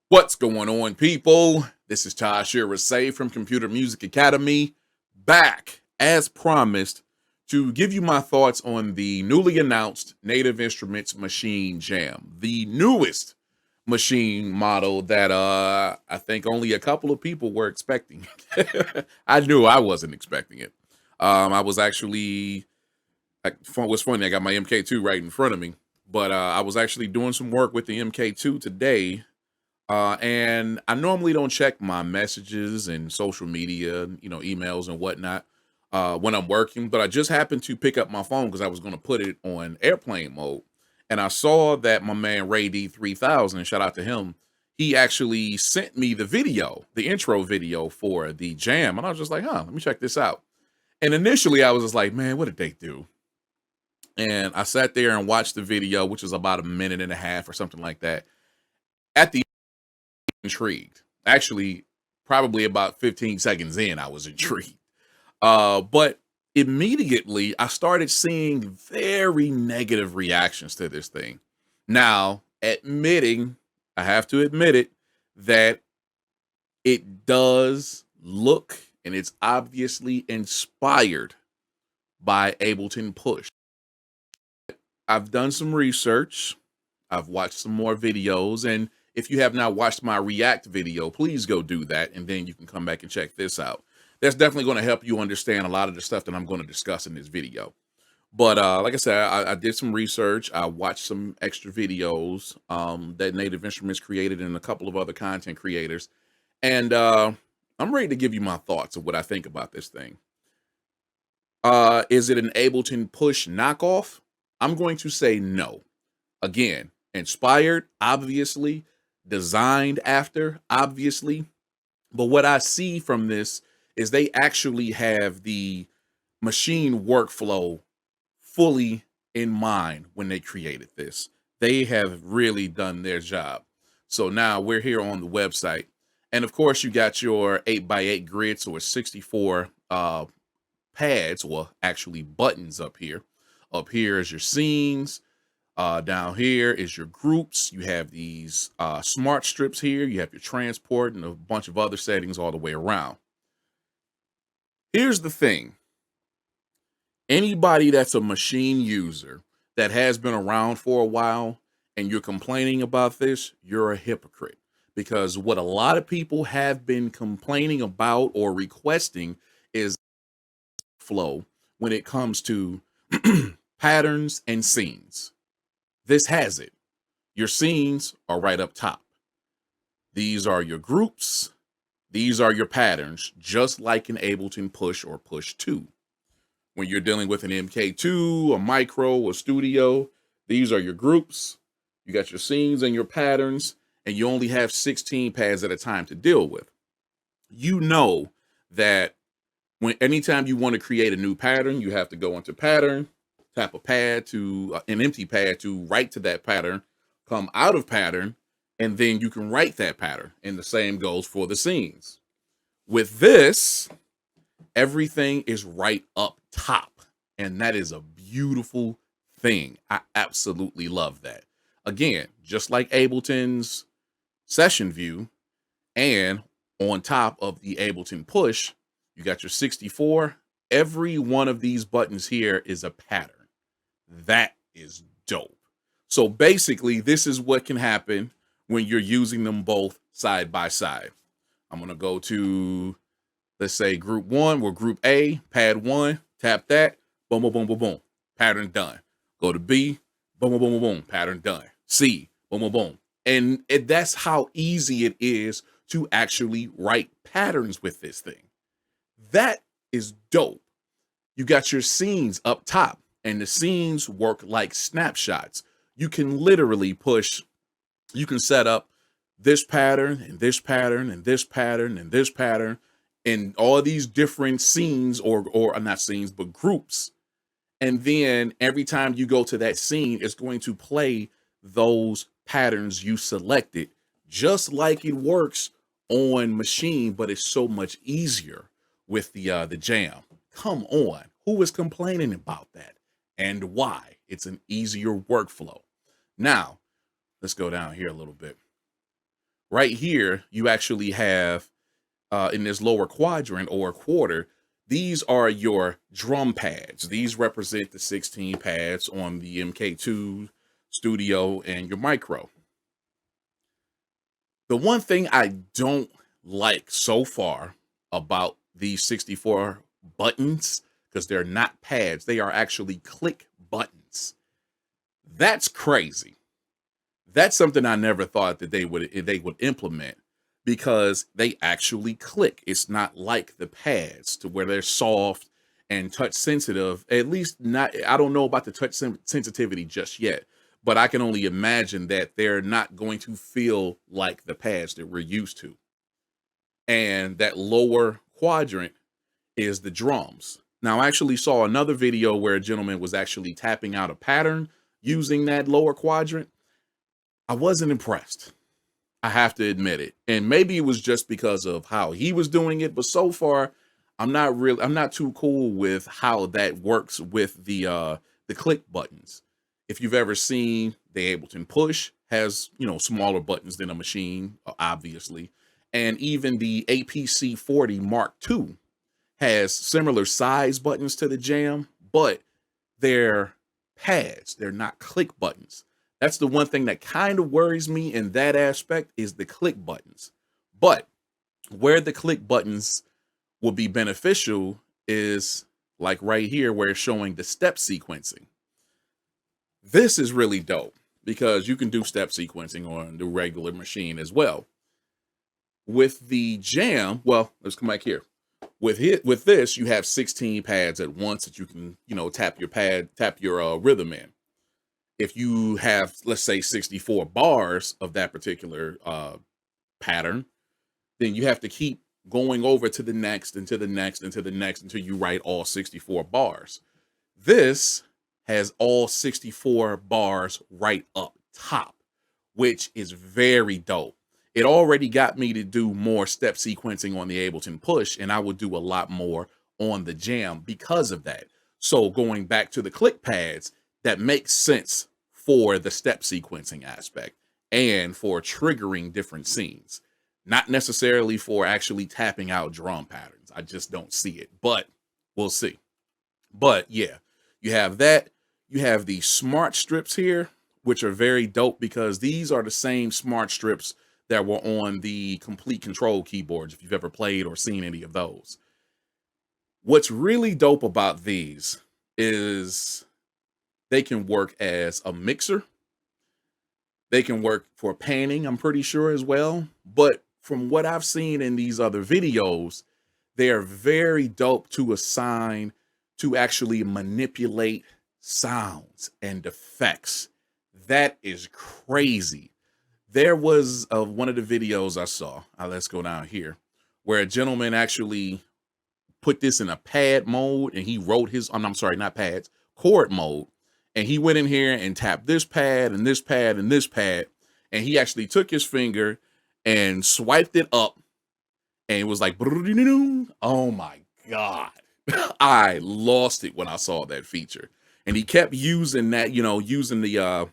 What's going on, people? This is Tasherre from Computer Music Academy, back as promised to give you my thoughts on the newly announced Native Instruments Maschine Jam, the newest machine model that I think only a couple of people were expecting. I knew I wasn't expecting it. I was actually what's funny, I got my MK2 right in front of me, but I was actually doing some work with the MK2 today, and I normally don't check my messages and social media, emails and whatnot, when I'm working. But I just happened to pick up my phone because I was going to put it on airplane mode, and I saw that my man Ray D 3000, shout out to him, he actually sent me the video, the intro video for the jam, and I was just like, huh, let me check this out. And initially, I was just like, man, what did they do? And I sat there and watched the video, which was about a minute and a half or something like that. At the intrigued. Actually, probably about 15 seconds in, I was intrigued. But immediately I started seeing very negative reactions to this thing. Now, I have to admit it, that it does look and it's obviously inspired by Ableton Push. I've done some research. I've watched some more videos. And if you have not watched my React video, please go do that. And then you can come back and check this out. That's definitely going to help you understand a lot of the stuff that I'm going to discuss in this video. But like I said, I did some research. I watched some extra videos that Native Instruments created and a couple of other content creators. And I'm ready to give you my thoughts of what I think about this thing. Is it an Ableton Push knockoff? I'm going to say no. Again, inspired, obviously, designed after, obviously. But what I see from this is they actually have the machine workflow fully in mind when they created this. They have really done their job. So now we're here on the website. And of course, you got your 8x8 grid, so it's 64 pads, or actually buttons up here. Up here is your scenes. Down here is your groups. You have these smart strips here. You have your transport and a bunch of other settings all the way around. Here's the thing. Anybody that's a machine user that has been around for a while and you're complaining about this, you're a hypocrite. Because what a lot of people have been complaining about or requesting is flow when it comes to patterns and scenes. This has it. Your scenes are right up top. These are your groups. These are your patterns, just like an Ableton Push or Push 2. When you're dealing with an MK2, a micro, a studio, these are your groups. You got your scenes and your patterns, and you only have 16 pads at a time to deal with. You know that anytime you want to create a new pattern, you have to go into pattern, tap a pad to an empty pad to write to that pattern, come out of pattern, and then you can write that pattern. And the same goes for the scenes. With this, everything is right up top. And that is a beautiful thing. I absolutely love that. Again, just like Ableton's session view, and on top of the Ableton Push, you got your 64. Every one of these buttons here is a pattern. That is dope. So basically, this is what can happen when you're using them both side by side. I'm going to go to, let's say, group one. We're group A, pad one, tap that, boom, boom, boom, boom, boom, pattern done. Go to B, boom, boom, boom, boom, boom, pattern done. C, boom, boom, boom. And that's how easy it is to actually write patterns with this thing. That is dope. You got your scenes up top, and the scenes work like snapshots. You can literally you can set up this pattern and this pattern and this pattern and this pattern in all these different scenes or not scenes, but groups. And then every time you go to that scene, it's going to play those patterns you selected, just like it works on Maschine, but it's so much easier with the jam. Come on, who is complaining about that and why? It's an easier workflow. Now, let's go down here a little bit. Right here, you actually have in this lower quadrant or quarter, these are your drum pads. These represent the 16 pads on the MK2 Studio and your Micro. The one thing I don't like so far about these 64 buttons, because they're not pads, they are actually click buttons. That's crazy. That's something I never thought that they would implement, because they actually click. It's not like the pads to where they're soft and touch sensitive. At least not. I don't know about the touch sensitivity just yet, but I can only imagine that they're not going to feel like the pads that we're used to. And that lower quadrant is the drums. Now, I actually saw another video where a gentleman was actually tapping out a pattern using that lower quadrant. I wasn't impressed. I have to admit it. And maybe it was just because of how he was doing it, but so far I'm not too cool with how that works with the click buttons. If you've ever seen the Ableton Push has, smaller buttons than a Machine, obviously. And even the APC 40 Mark II has similar size buttons to the Jam, but they're pads. They're not click buttons. That's the one thing that kind of worries me in that aspect is the click buttons. But where the click buttons will be beneficial is like right here where it's showing the step sequencing. This is really dope because you can do step sequencing on the regular Machine as well. With the Jam, well, let's come back here. With this, you have 16 pads at once that you can, tap your rhythm in. If you have, let's say, 64 bars of that particular pattern, then you have to keep going over to the next and to the next and to the next until you write all 64 bars. This has all 64 bars right up top, which is very dope. It already got me to do more step sequencing on the Ableton Push, and I will do a lot more on the Jam because of that. So going back to the click pads, that makes sense for the step sequencing aspect and for triggering different scenes, not necessarily for actually tapping out drum patterns. I just don't see it, but we'll see. But yeah, you have that. You have the smart strips here, which are very dope because these are the same smart strips that were on the Complete Control keyboards, if you've ever played or seen any of those. What's really dope about these is they can work as a mixer. They can work for panning, I'm pretty sure, as well. But from what I've seen in these other videos, they are very dope to assign to actually manipulate sounds and effects. That is crazy. There was one of the videos I saw, let's go down here, where a gentleman actually put this in a pad mode and he wrote his, I'm sorry, not pads, chord mode. And he went in here and tapped this pad and this pad and this pad. And he actually took his finger and swiped it up and it was like, oh my God. I lost it when I saw that feature. And he kept using that, using the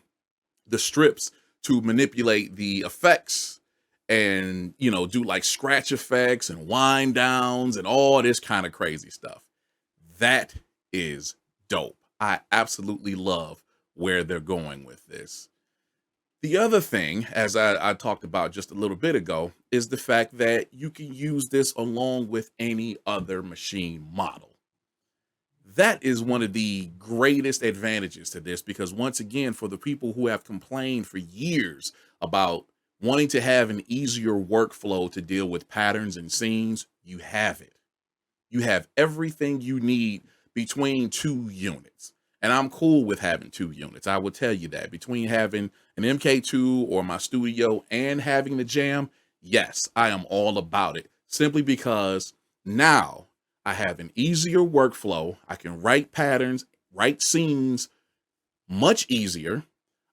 strips to manipulate the effects and, do like scratch effects and wind downs and all this kind of crazy stuff. That is dope. I absolutely love where they're going with this. The other thing, as I talked about just a little bit ago, is the fact that you can use this along with any other Machine model. That is one of the greatest advantages to this because once again, for the people who have complained for years about wanting to have an easier workflow to deal with patterns and scenes, you have it. You have everything you need between two units. And I'm cool with having two units. I will tell you that between having an MK2 or my Studio and having the Jam, yes, I am all about it simply because now I have an easier workflow. I can write patterns, write scenes much easier.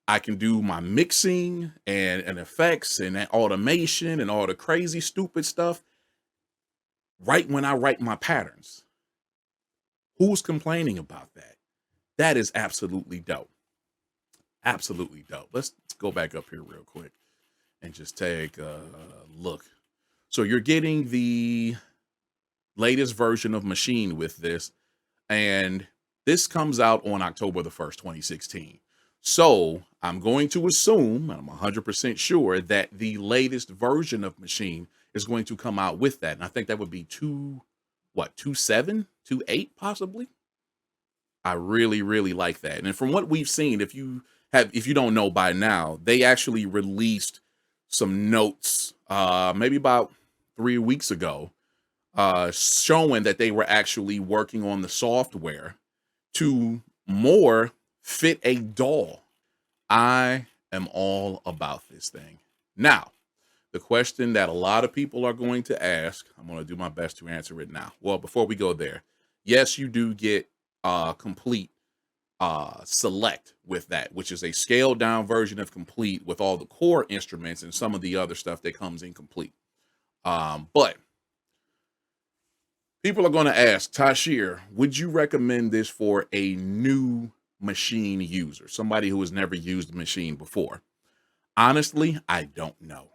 I can do my mixing and effects and automation and all the crazy, stupid stuff right when I write my patterns. Who's complaining about that? That is absolutely dope. Absolutely dope. Let's go back up here real quick and just take a look. So you're getting the latest version of Machine with this, and this comes out on October the 1st, 2016. So I'm going to assume, and I'm 100% sure, that the latest version of Machine is going to come out with that. And I think that would be 2.7, 2.8 possibly. I really, really like that. And from what we've seen, if you don't know by now, they actually released some notes maybe about 3 weeks ago, showing that they were actually working on the software to more fit a DAW. I am all about this thing. Now, the question that a lot of people are going to ask, I'm going to do my best to answer it now. Well, before we go there, yes, you do get complete select with that, which is a scaled down version of complete with all the core instruments and some of the other stuff that comes in complete. But people are going to ask, Tasherre, would you recommend this for a new Machine user, somebody who has never used a Machine before? Honestly, I don't know.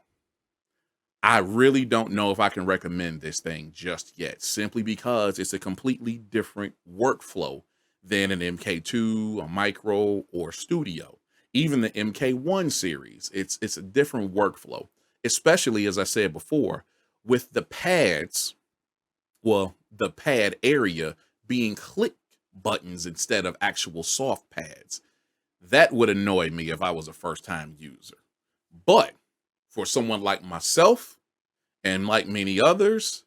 I really don't know if I can recommend this thing just yet, simply because it's a completely different workflow than an MK2, a Micro, or Studio. Even the MK1 series, it's a different workflow, especially, as I said before, with the pads, well, the pad area being click buttons instead of actual soft pads. That would annoy me if I was a first-time user. But for someone like myself and like many others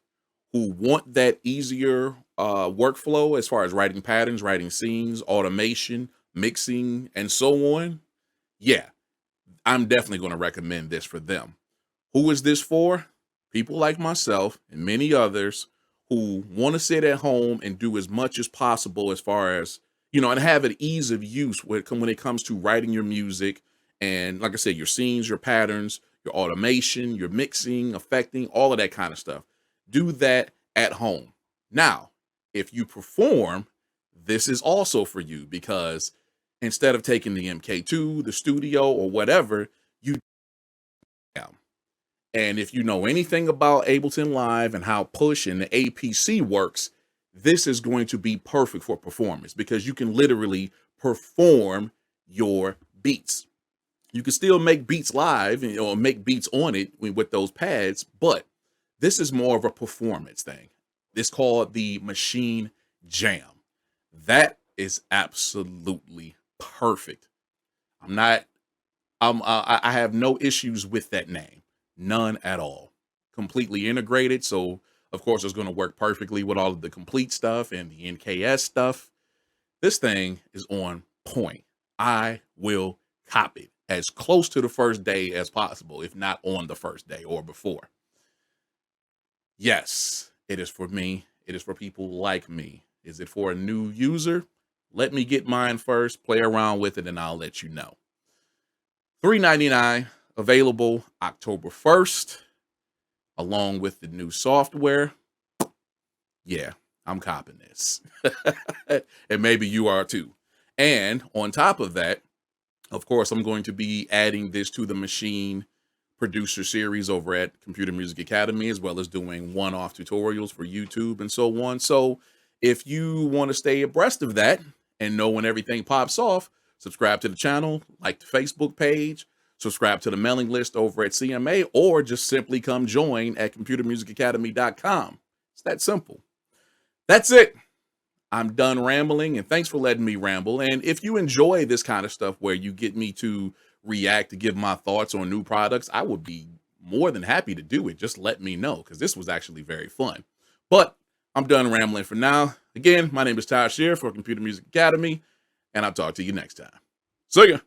who want that easier workflow as far as writing patterns, writing scenes, automation, mixing, and so on, yeah, I'm definitely going to recommend this for them. Who is this for? People like myself and many others who want to sit at home and do as much as possible as far as, and have an ease of use when it comes to writing your music. And like I said, your scenes, your patterns, your automation, your mixing, affecting, all of that kind of stuff. Do that at home. Now, if you perform, this is also for you, because instead of taking the MK2, the Studio, or whatever, you am. And if you know anything about Ableton Live and how Push and the APC works, this is going to be perfect for performance, because you can literally perform your beats. You can still make beats live or make beats on it with those pads, but this is more of a performance thing. It's called the Maschine Jam. That is absolutely perfect. I have no issues with that name. None at all. Completely integrated. So of course it's going to work perfectly with all of the complete stuff and the NKS stuff. This thing is on point. I will cop it as close to the first day as possible, if not on the first day or before. Yes, it is for me. It is for people like me. Is it for a new user? Let me get mine first, play around with it, and I'll let you know. $3.99, available October 1st, along with the new software. Yeah, I'm copping this. And maybe you are too. And on top of that, of course, I'm going to be adding this to the Machine producer series over at Computer Music Academy, as well as doing one-off tutorials for YouTube and so on. So if you want to stay abreast of that and know when everything pops off, subscribe to the channel, like the Facebook page, subscribe to the mailing list over at CMA, or just simply come join at computermusicacademy.com. It's that simple. That's it. I'm done rambling, and thanks for letting me ramble. And if you enjoy this kind of stuff where you get me to react, to give my thoughts on new products, I would be more than happy to do it. Just let me know, because this was actually very fun. But I'm done rambling for now. Again, my name is Tasherre for Computer Music Academy, and I'll talk to you next time. See ya.